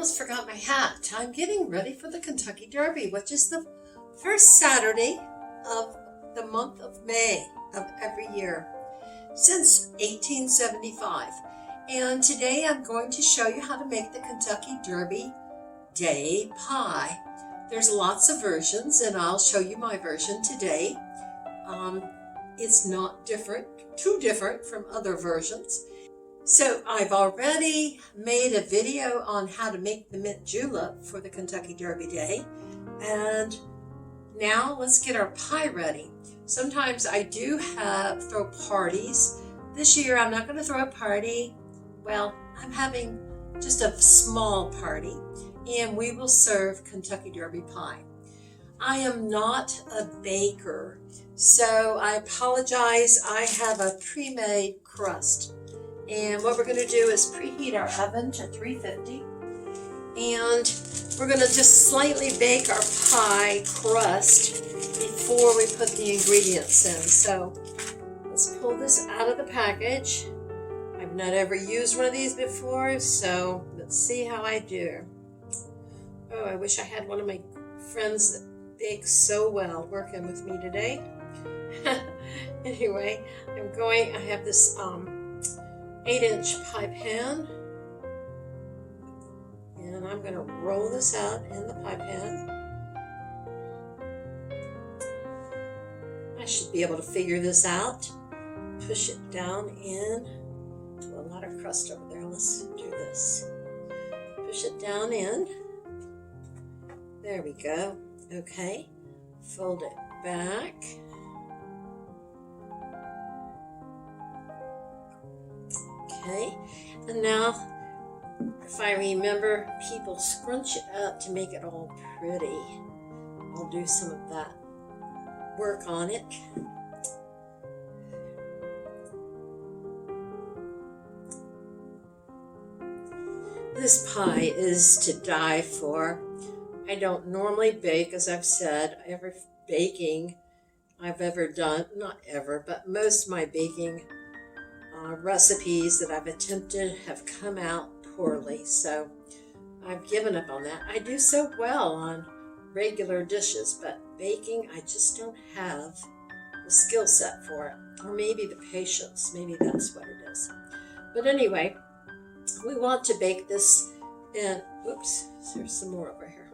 almost forgot my hat. I'm getting ready for the Kentucky Derby, which is the first Saturday of the month of May of every year since 1875. And today I'm going to show you how to make the Kentucky Derby Day pie. There's lots of versions, and I'll show you my version today. It's not too different from other versions. So I've already made a video on how to make the mint julep for the Kentucky Derby Day. And now let's get our pie ready. Sometimes I do throw parties. This year I'm not going to throw a party. Well, I'm having just a small party, and we will serve Kentucky Derby pie. I am not a baker, so I apologize. I have a pre-made crust. And what we're going to do is preheat our oven to 350. And we're going to just slightly bake our pie crust before we put the ingredients in. So let's pull this out of the package. I've not ever used one of these before, so let's see how I do. Oh, I wish I had one of my friends that bakes so well working with me today. Anyway, I have this 8-inch pie pan, and I'm going to roll this out in the pie pan. I should be able to figure this out. Push it down in. A lot of crust over there. Let's do this. Push it down in. There we go. Okay. Fold it back. Okay, and now, if I remember, people scrunch it up to make it all pretty. I'll do some of that work on it. This pie is to die for. I don't normally bake, as I've said. Every baking I've ever done, not ever, but most of my baking recipes that I've attempted have come out poorly, so I've given up on that. I do so well on regular dishes, but baking, I just don't have the skill set for it, or maybe the patience. Maybe that's what it is. But anyway, we want to bake this in, oops, there's some more over here.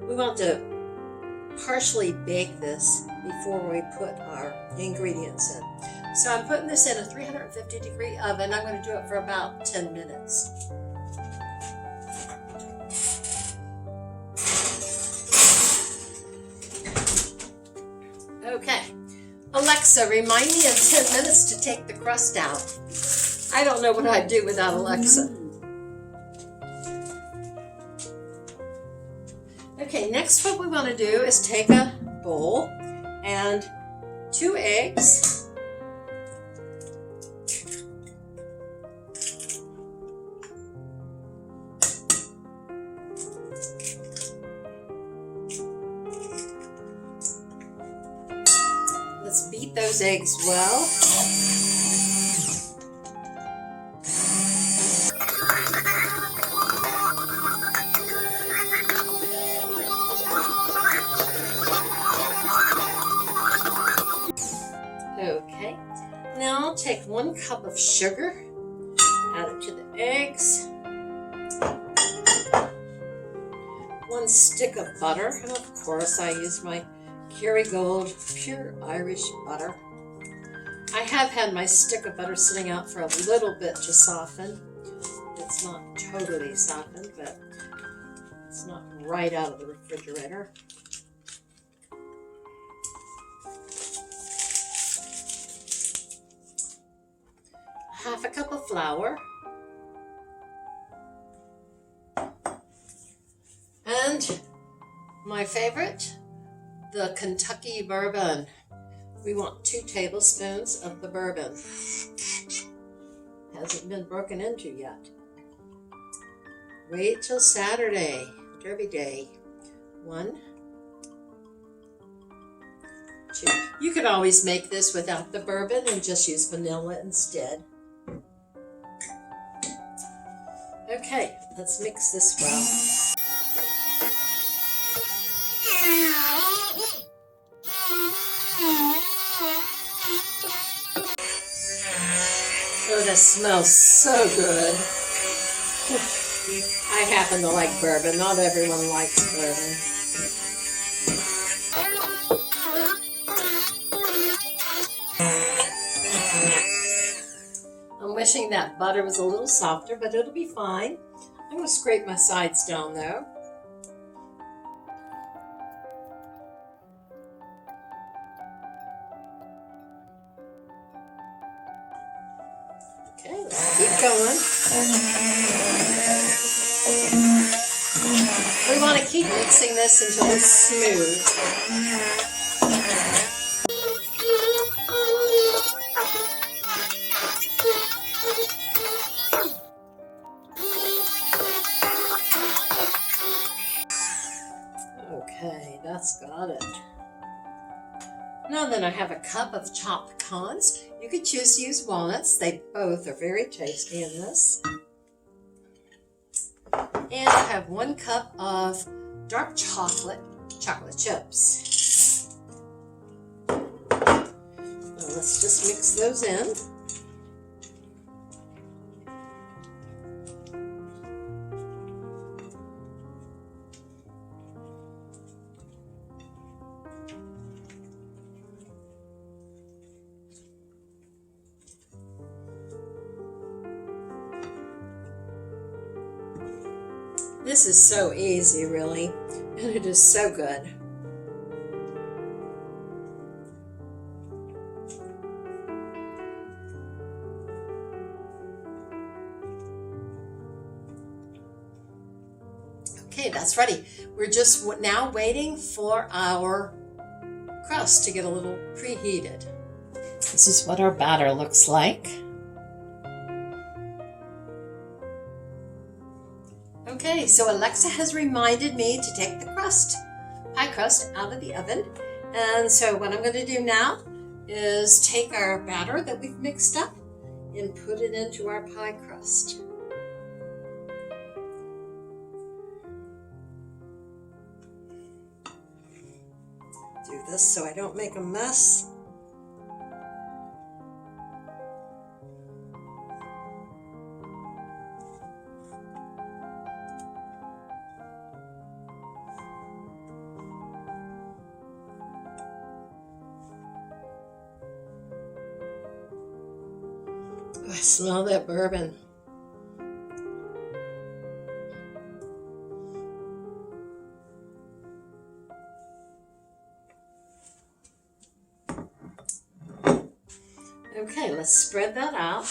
We want to partially bake this before we put our ingredients in. So I'm putting this in a 350-degree oven. I'm going to do it for about 10 minutes. Okay. Alexa, remind me in 10 minutes to take the crust out. I don't know what I'd do without Alexa. Okay, next what we want to do is take a bowl and 2 eggs, let's beat those eggs well. Okay, now take 1 cup of sugar, add it to the eggs, 1 stick of butter, and of course I use my Kerrygold pure Irish butter. I have had my stick of butter sitting out for a little bit to soften. It's not totally softened, but it's not right out of the refrigerator. Half a cup of flour, and my favorite, the Kentucky bourbon. We want 2 tablespoons of the bourbon. Hasn't been broken into yet. Wait till Saturday, Derby Day. 1, 2, too. You could always make this without the bourbon and just use vanilla instead. Okay, let's mix this well. Oh, that smells so good. I happen to like bourbon. Not everyone likes bourbon. I'm wishing that butter was a little softer, but it'll be fine. I'm going to scrape my sides down though. Okay, let's keep going. We want to keep mixing this until it's smooth. Okay, that's got it. Now then, I have a cup of chopped pecans. You could choose to use walnuts. They both are very tasty in this. And I have 1 cup of dark chocolate chips. Now let's just mix those in. This is so easy, really, and it is so good. Okay, that's ready. We're just now waiting for our crust to get a little preheated. This is what our batter looks like. Okay, so Alexa has reminded me to take the pie crust out of the oven. And so what I'm going to do now is take our batter that we've mixed up and put it into our pie crust. Do this so I don't make a mess. I smell that bourbon. Okay, let's spread that out.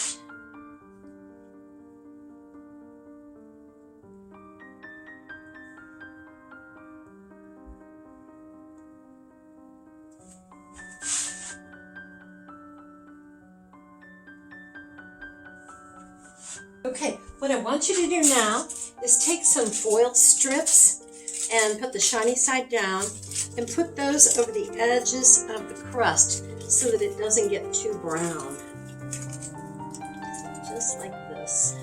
Okay, what I want you to do now is take some foil strips and put the shiny side down and put those over the edges of the crust so that it doesn't get too brown. Just like this.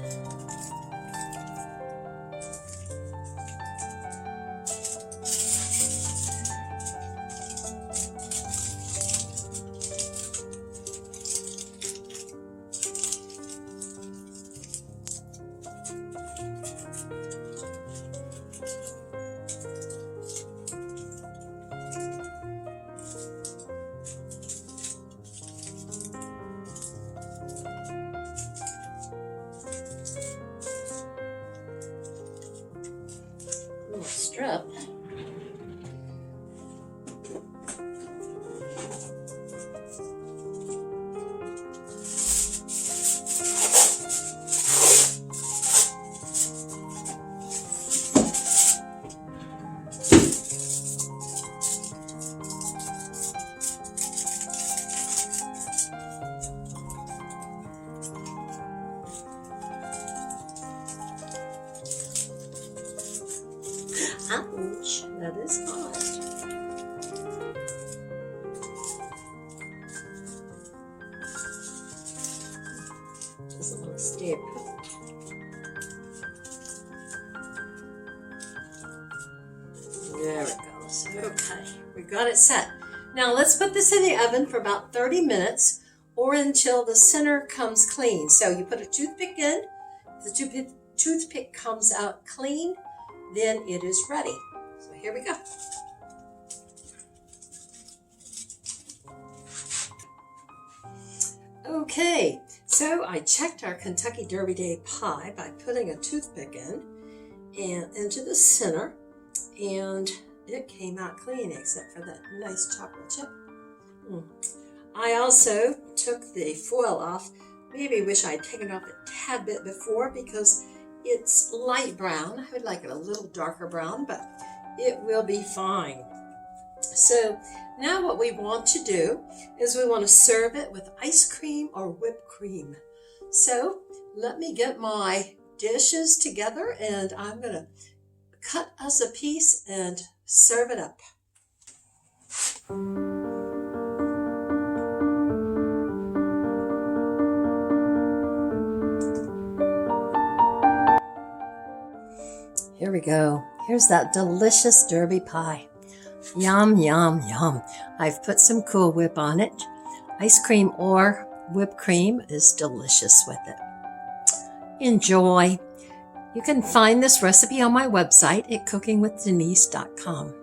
Strip. Ouch. doesn't want to stick. There it goes. Okay, we got it set. Now let's put this in the oven for about 30 minutes or until the center comes clean. So you put a toothpick in. If the toothpick comes out clean, then it is ready. So here we go. Okay, so I checked our Kentucky Derby Day pie by putting a toothpick in and into the center, and it came out clean except for that nice chocolate chip. I also took the foil off. Maybe wish I'd taken it off a tad bit before because it's light brown. I would like it a little darker brown, but it will be fine. So now what we want to do is we want to serve it with ice cream or whipped cream. So let me get my dishes together and I'm going to cut us a piece and serve it up. Here we go. Here's that delicious Derby pie. Yum, yum, yum. I've put some Cool Whip on it. Ice cream or whipped cream is delicious with it. Enjoy. You can find this recipe on my website at cookingwithdenise.com.